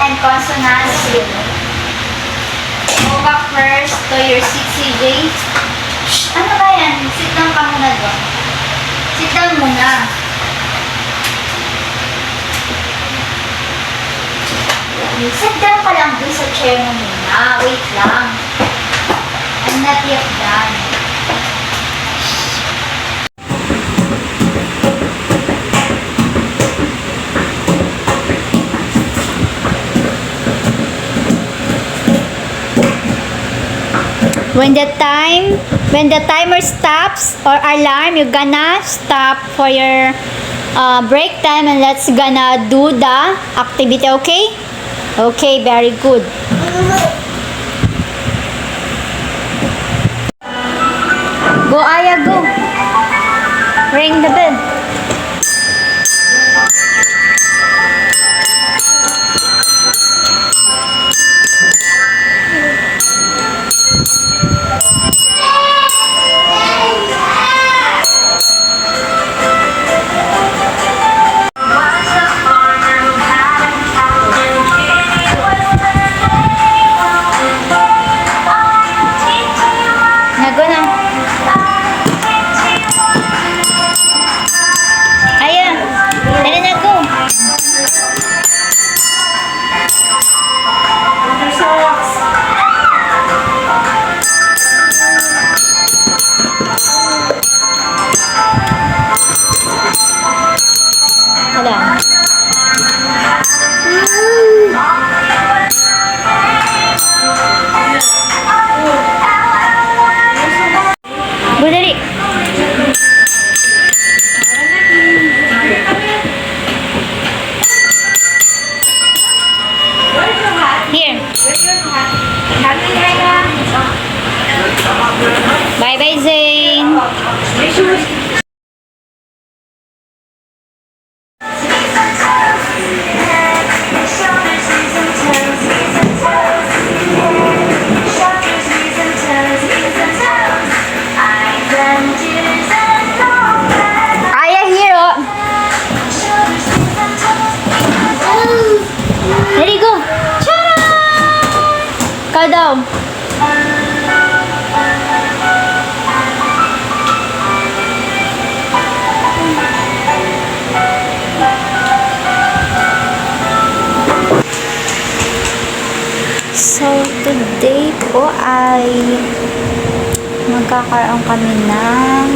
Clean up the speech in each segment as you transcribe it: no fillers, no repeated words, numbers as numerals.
and consonants. Go back first to your seat, CJ. Shh, ano ba yan? Sit down ka muna doon. Sit down muna. Sit down ka lang doon sa chair mo muna. Wait lang. I'm not yet done. When the timer stops or alarm, you're gonna stop for your break time and let's gonna do the activity, okay? Okay, very good. Go, Aya, go. Ring the bell. Nago na. Ayan. Dali na, go. Hala. Budali. Here. Bye-bye, Zane. Aya, here, oh. There you go. Ta-da! Ikaw daw. So, today po ay magkakaroon kami ng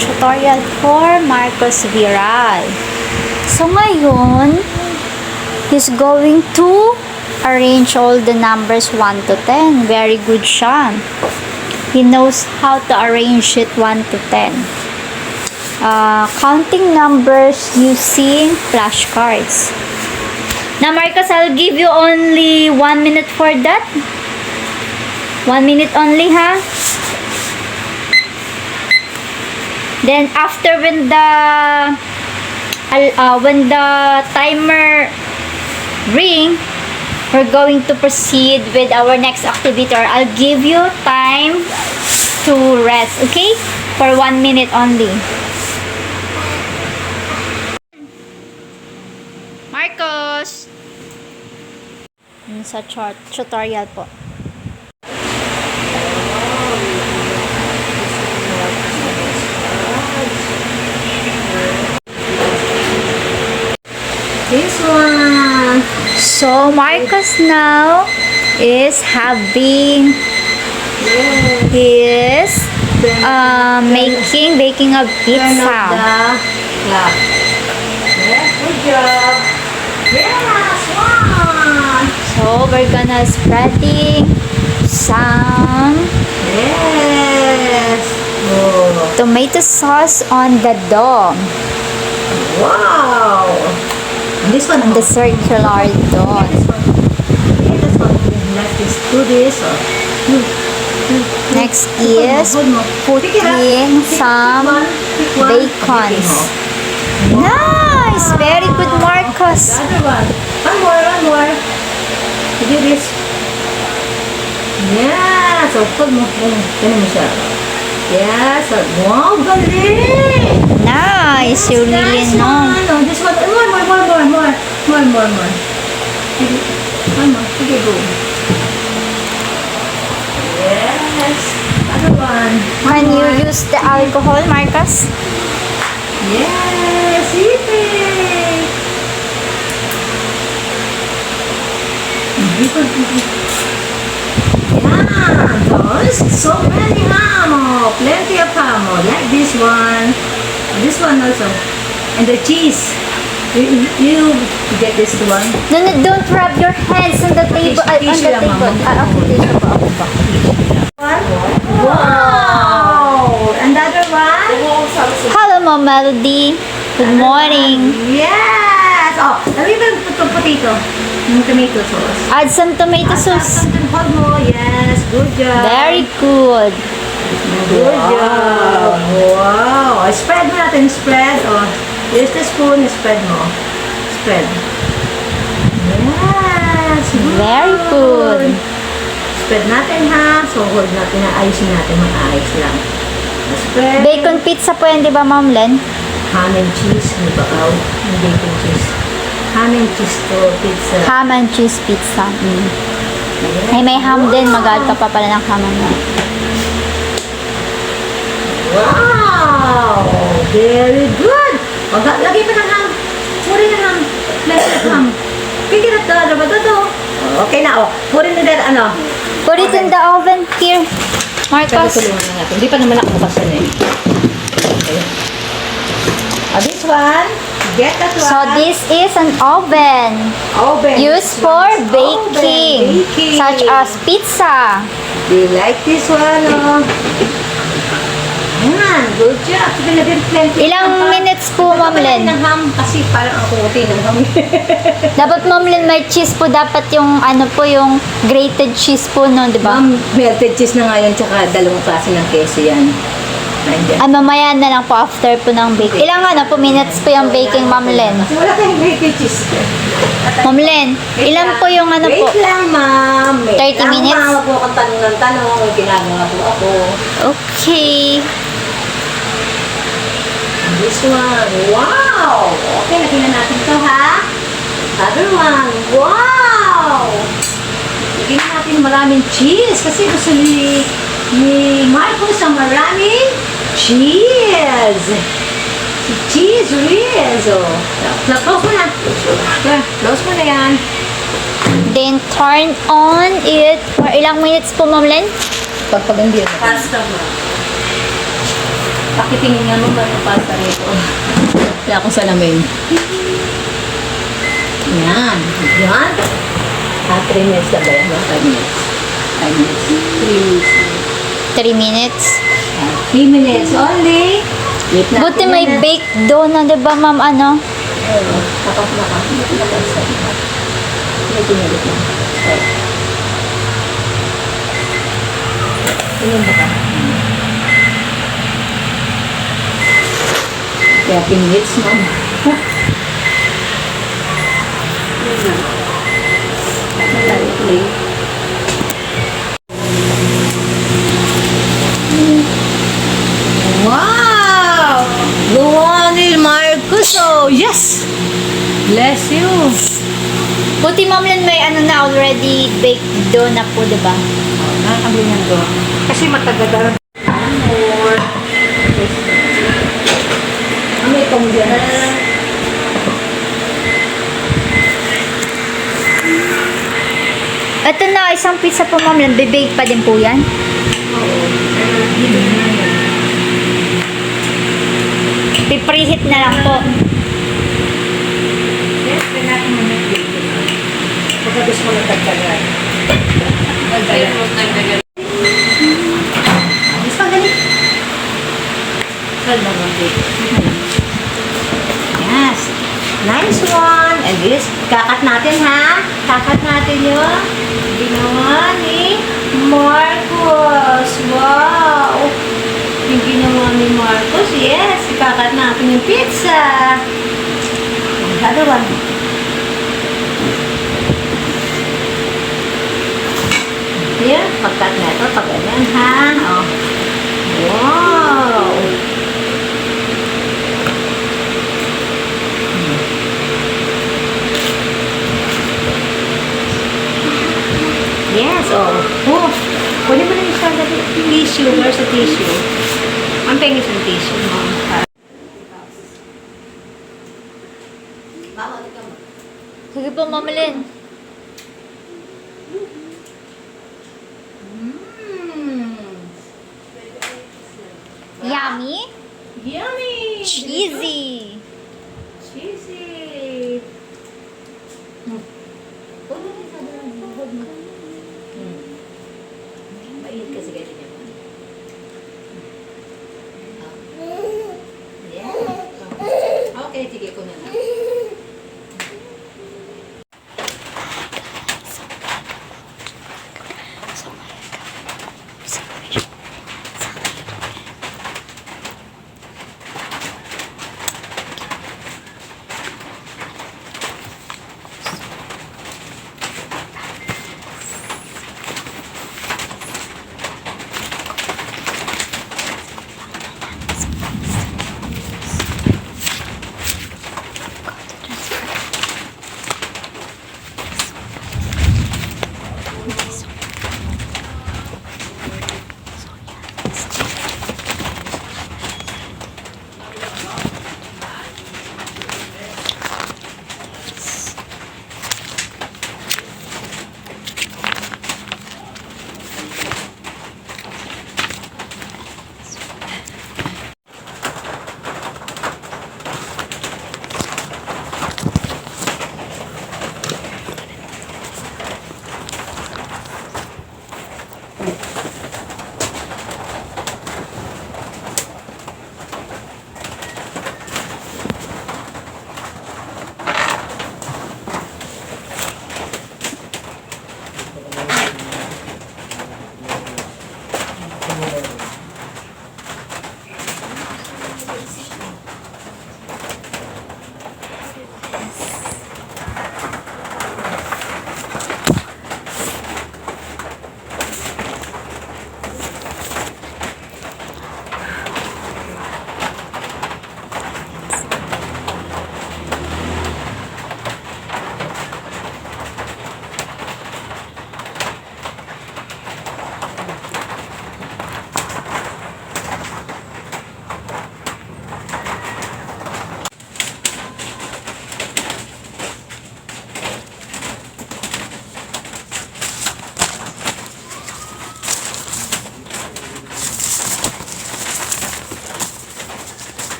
tutorial for Marcos Viral. So, ngayon, he's going to arrange all the numbers 1 to 10. Very good siya. He knows how to arrange it 1 to 10. Counting numbers using flashcards. Now, Marcos, I'll give you only 1 minute for that. 1 minute only, ha? Then, after when the timer ring, we're going to proceed with our next activity, or I'll give you time to rest, okay? For 1 minute only. Marcos! Sa tutorial po. This one. So, Marcos now is having his baking a pizza. Yeah. Yes, good job. Yes, one. So, we're gonna spreading some Yes. Oh. tomato sauce on the dough. Wow. And this one, On the circular dough. This one. Okay, this one. Let's do this. Next is putting some bacons. Nice! Very good, Marcos. The other one. One more. You do this. Yeah. So, put mo. Ganun mo siya. Yes. Wow, galing. Nice! You really Nice know. one. Oh, this one. More. more. Sige. One more. Sige, go. Yes. Other one. When you use the alcohol, Marcus? Yes, eat it. Yeah, those so many ham. Oh, plenty of ham. Oh, like this one. This one also. And the cheese. You get this one. No, don't rub your hands on the table. On the Tissue lang, table. Mama. Okay, tissue pa. Okay pa. Wow! Another one? Hello, Mom Melody. Good morning. Yes! Oh, let me put potato. Yung tomato sauce. Add some tomato sauce. Hold mo. Yes, good job. Very good. Good job. Wow. Spread mo natin. Spread. Oh, here's the spoon. Spread mo. Spread. Yes. Good. Very good. Spread natin ha. So, hold natin na ayusin natin. Maayos lang. Spread. Bacon pizza po yan, di ba, Ma'am Len? Ham and cheese. Di ba? Oh, yung bacon cheese. Ham and cheese to pizza. Ham and cheese pizza. Ay, may ham din. Mag-add ka pa pala ng ham mo. Wow! Very good! Lagay pa ng ham. Puri ng ham. Lagay ng ham. Pigil at ano ba ito? Okay na, oh. Puri na din, ano? Put it in the oven. Here. Marcos. Tulungan na natin. Hindi pa naman nakabukas yan eh. Okay. This one. Get that one. So, this is an oven. Oven. Used for baking. Such as pizza. Do you like this one, oh? Yan, good job. Pinagin plenty. Ilang minutes po, Ma'am Len? Ng ham kasi parang ang kunti ng ham. Dapat, Ma'am Len, may cheese po. Dapat yung, ano po, yung grated cheese po, no? Di ba? Ma'am, melted cheese na nga yan, tsaka dalawang klase ng queso yan. Nandiyan. Ay, mamaya na lang po after po ng baking. Ilang ano po minutes po yung baking, Ma'am Len? Kasi wala tayong melted cheese. Ma'am Len, ilan po yung ano po? Wait lang, ma'am. 30 minutes? Wait lang, ma'am. Huwag mo kang tanong ng tanong. May ginagawa po ako. Okay. This one. Wow! Okay, nakinan natin to, ha? Other one. Wow! Lagyan natin maraming cheese kasi gusto ni Marcos ang maraming cheese. Si cheese whiz. Oh. Close mo na. Yeah, close mo na yan. Then, turn on it for ilang minutes po, Ma'am Len? Pagpag hindi na. Pasta mo. Pakitingin nga mo ba yung pasta rito? Wala akong salamin. Yan. Yan. 3 minutes na ba yan? 5 minutes. 5 minutes. 3 minutes. 3 minutes. 3 minutes only. Wait na. Buti may baked dough na, di ba, Ma'am, ano? Oo. Tapos na ka. Medyo nalit lang. Tingin ba ka? Kaya 10 minutes, ma'am. Wow! Luwanil Marcos, oh, yes! Bless you. Buti, Ma'am Len, may ano na already baked dough na po, di ba? Nakakabili niyan to. Kasi matagal. More. May convenience. Ito na, isang pizza po, Ma'am Len. Bibake pa din po yan. Pipreheat na lang po. Yes, kailangan mo nag-bake. Pagka gusto mo nagtagtagan. Nagtagtagan. Gusto pa galit. Kalma mag-bake. Yes. Nice one. And this, kakat natin ha. Kakat natin yung ginawa ni Marcos. Wow. Yung ginawa ni Marcos. Yes. Kakat natin yung pizza. Another one. Here, pagkat na ito, pag ganyan ha. Oh. Wow. So, pwede mo na yung siya tissue. Where's the tissue? Ang pengis ng tissue mo. Sige po, Mama Lynn. Yummy? Yummy! Cheesy! Cheesy!